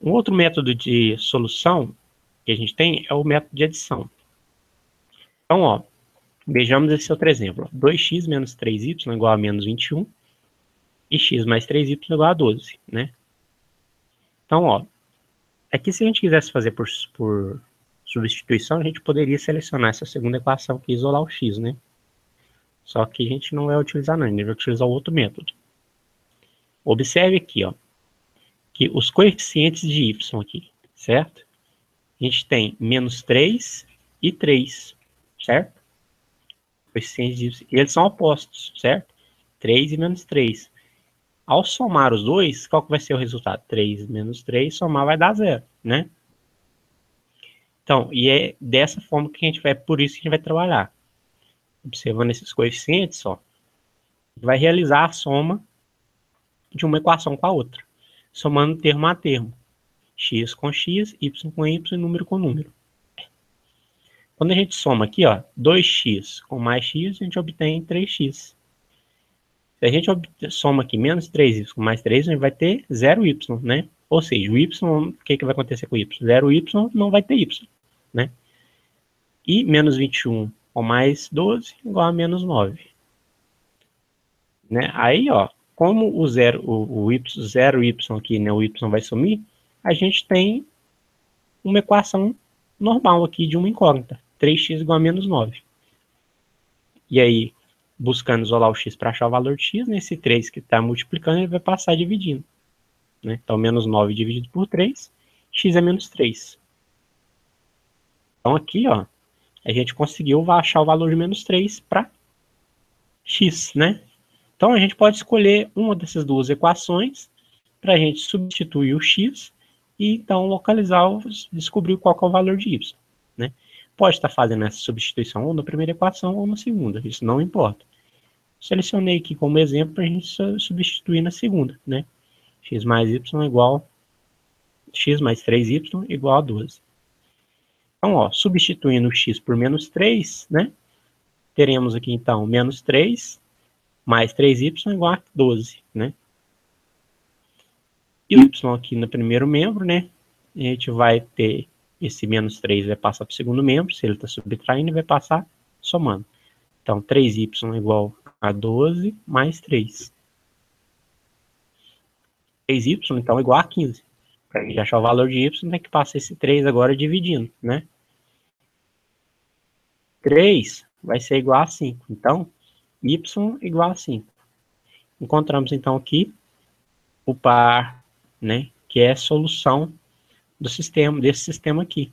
Um outro método de solução que a gente tem é o método de adição. Então, ó, vejamos esse outro exemplo. 2x menos 3y igual a menos 21 e x mais 3y igual a 12, né? Então, ó, aqui se a gente quisesse fazer por substituição, a gente poderia selecionar essa segunda equação aqui e isolar o x, né? Só que a gente não vai utilizar não, a gente vai utilizar o outro método. Observe aqui, ó, que os coeficientes de y aqui, certo? A gente tem menos 3 e 3, certo? Coeficientes de y, eles são opostos, certo? 3 e menos 3. Ao somar os dois, qual que vai ser o resultado? 3 menos 3, somar vai dar 0, né? Então, e é dessa forma que a gente vai, por isso que a gente vai trabalhar. Observando esses coeficientes, ó, vai realizar a soma de uma equação com a outra, somando termo a termo, x com x, y com y e número com número. Quando a gente soma aqui, ó, 2x com mais x, a gente obtém 3x. Se a gente soma aqui menos 3y com mais 3, a gente vai ter 0y, né? Ou seja, o y, o que vai acontecer com o y? 0y não vai ter y, né? E menos 21 com mais 12 igual a menos 9. Né? Aí, ó, como o 0y aqui, né, o y vai sumir, a gente tem uma equação normal aqui de uma incógnita. 3x igual a menos 9. E aí, buscando isolar o x para achar o valor de x, nesse 3 que está multiplicando, ele vai passar dividindo. Né? Então, menos 9 dividido por 3, x é menos 3. Então, aqui, ó, a gente conseguiu achar o valor de menos 3 para x, né? Então, a gente pode escolher uma dessas duas equações para a gente substituir o x e, então, localizar, descobrir qual que é o valor de y, né? Pode estar fazendo essa substituição ou na primeira equação ou na segunda, isso não importa. Selecionei aqui como exemplo para a gente substituir na segunda, né? X mais y igual x mais 3y igual a 12. Então, ó, substituindo o x por menos 3, né? Teremos aqui, então, menos 3 mais 3y igual a 12, né? E o y aqui no primeiro membro, né? A gente vai ter esse menos 3 vai passar para o segundo membro, se ele está subtraindo, vai passar somando. Então, 3y igual a 12 mais 3. 3y, então, igual a 15. Para a gente achar o valor de y, tem que passar esse 3 agora dividindo, né? 3 vai ser igual a 5. Então, y igual a 5. Encontramos, então, aqui o par, né? Que é a solução do sistema, desse sistema aqui.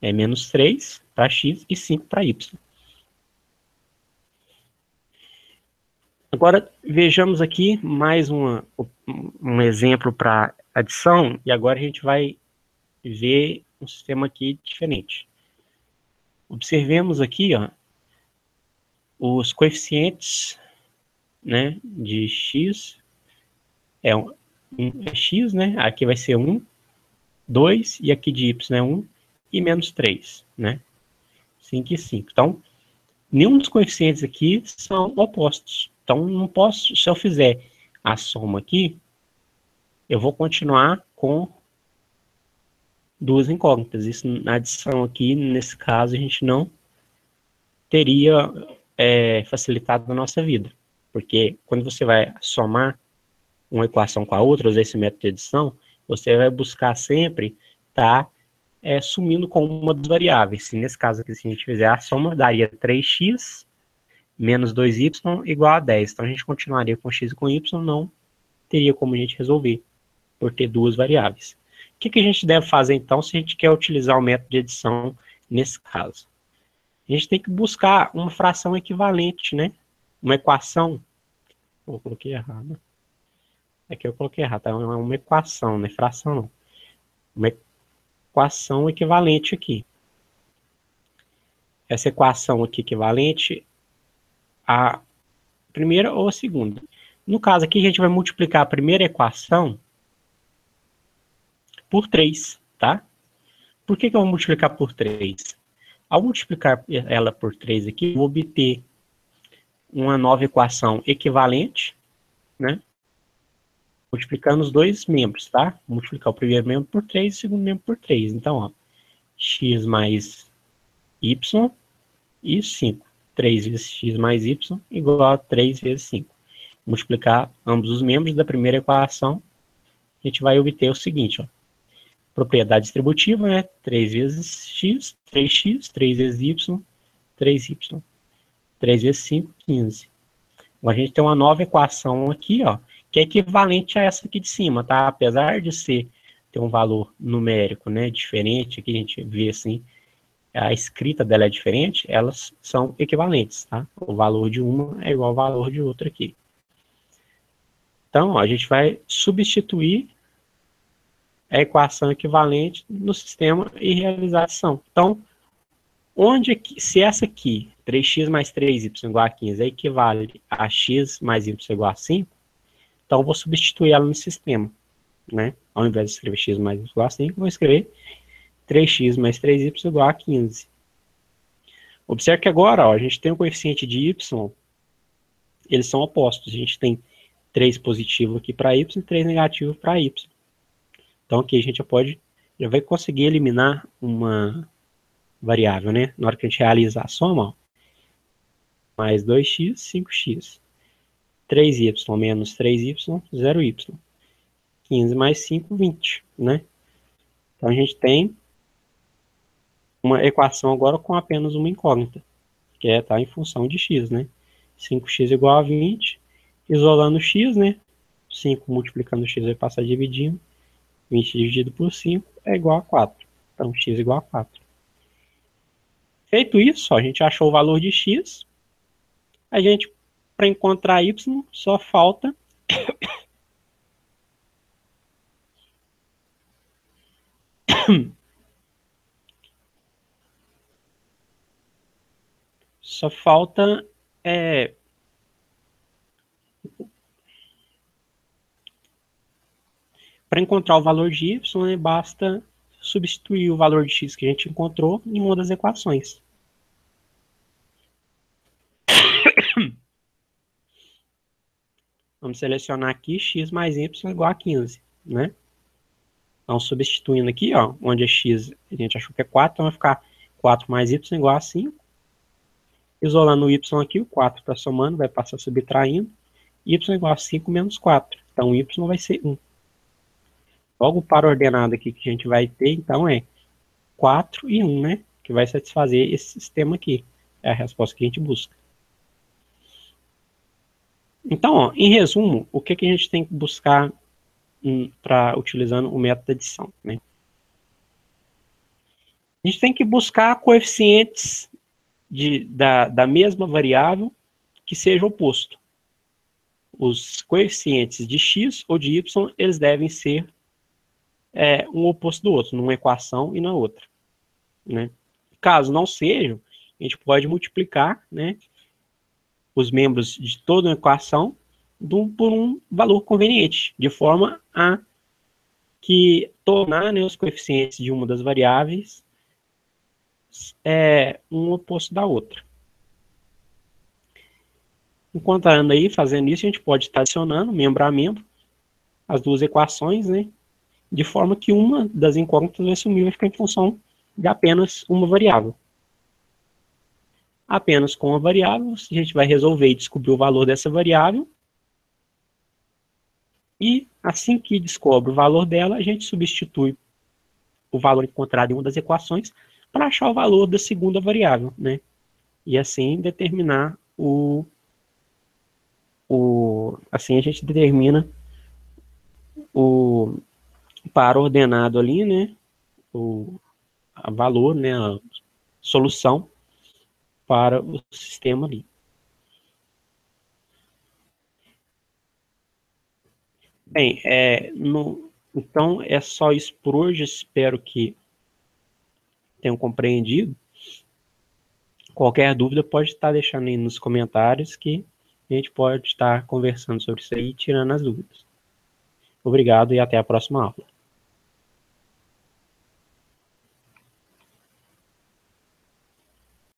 É menos 3 para x e 5 para y. Agora, vejamos aqui mais um exemplo para adição, e agora a gente vai ver um sistema aqui diferente. Observemos aqui, ó, os coeficientes, né, de x, é x, né, aqui vai ser 1, 2, e aqui de y é 1, e menos 3, né, 5 e 5. Então, nenhum dos coeficientes aqui são opostos. Então, não posso, se eu fizer a soma aqui, eu vou continuar com duas incógnitas. Isso na adição aqui, nesse caso, a gente não teria facilitado a nossa vida. Porque quando você vai somar uma equação com a outra, usar esse método de adição, você vai buscar sempre estar sumindo com uma das variáveis. E nesse caso aqui, se a gente fizer a soma, daria 3x menos 2y igual a 10. Então, a gente continuaria com x e com y, não teria como a gente resolver, por ter duas variáveis. O que a gente deve fazer, então, se a gente quer utilizar o método de adição nesse caso? A gente tem que buscar uma fração equivalente, né? Uma equação. Eu coloquei errado. Aqui eu coloquei errado, tá? É uma equação, não é fração, não. Uma equação equivalente aqui. Essa equação aqui equivalente a primeira ou a segunda. No caso aqui, a gente vai multiplicar a primeira equação por 3, tá? Por que eu vou multiplicar por 3? Ao multiplicar ela por 3 aqui, eu vou obter uma nova equação equivalente, né? multiplicando os dois membros, tá? Multiplicar o primeiro membro por 3 e o segundo membro por 3. Então, ó, x mais y e 5. 3 vezes x mais y igual a 3 vezes 5. Multiplicar ambos os membros da primeira equação, a gente vai obter o seguinte, ó. Propriedade distributiva, né? 3 vezes x, 3x, 3 vezes y, 3y. 3 vezes 5, 15. Então, a gente tem uma nova equação aqui, ó, que é equivalente a essa aqui de cima, tá? Apesar de ter um valor numérico, né, diferente, aqui a gente vê assim, a escrita dela é diferente, elas são equivalentes, tá? O valor de uma é igual ao valor de outra aqui. Então, ó, a gente vai substituir a equação equivalente no sistema e realizar a ação. Então, se essa aqui, 3x mais 3y igual a 15, equivale a x mais y igual a 5, então eu vou substituir ela no sistema, né? Ao invés de escrever x mais y igual a 5, eu vou escrever 3x mais 3y igual a 15. Observe que agora, ó, a gente tem o coeficiente de y, eles são opostos. A gente tem 3 positivo aqui para y e 3 negativo para y. Então aqui a gente já vai conseguir eliminar uma variável, né? Na hora que a gente realizar a soma, ó, mais 2x, 5x. 3y menos 3y, 0y. 15 mais 5, 20, né? Então a gente tem uma equação agora com apenas uma incógnita, que é estar em função de x, né? 5x igual a 20, isolando x, né? 5 multiplicando x vai passar dividindo. 20 dividido por 5 é igual a 4. Então, x igual a 4. Feito isso, ó, a gente achou o valor de x. A gente, para encontrar y, só falta para encontrar o valor de y, né, basta substituir o valor de x que a gente encontrou em uma das equações. Vamos selecionar aqui x mais y igual a 15, né? Então, substituindo aqui, ó, onde é x, a gente achou que é 4, então vai ficar 4 mais y igual a 5. Isolando o y aqui, o 4 está somando, vai passar subtraindo. Y igual a 5 menos 4. Então, y vai ser 1. Logo, o par ordenado aqui que a gente vai ter, então, é 4 e 1, né? Que vai satisfazer esse sistema aqui. É a resposta que a gente busca. Então, ó, em resumo, o que a gente tem que buscar utilizando o método de adição, né? A gente tem que buscar coeficientes da mesma variável que seja oposto. Os coeficientes de x ou de y, eles devem ser um oposto do outro, numa equação e na outra, né? Caso não sejam, a gente pode multiplicar, né, os membros de toda uma equação por um valor conveniente, de forma a tornar, né, os coeficientes de uma das variáveis um oposto da outra. Enquanto anda aí fazendo isso, a gente pode estar adicionando membro a membro as duas equações, né, de forma que uma das incógnitas vai sumir, vai ficar em função de apenas uma variável. Apenas com uma variável, a gente vai resolver e descobrir o valor dessa variável. E assim que descobre o valor dela, a gente substitui o valor encontrado em uma das equações para achar o valor da segunda variável, né? E assim determinar assim a gente determina o par ordenado ali, né? O valor, né? A solução para o sistema ali. Bem, então é só isso por hoje. Espero que tenham compreendido. Qualquer dúvida pode estar deixando aí nos comentários que a gente pode estar conversando sobre isso aí e tirando as dúvidas. Obrigado e até a próxima aula.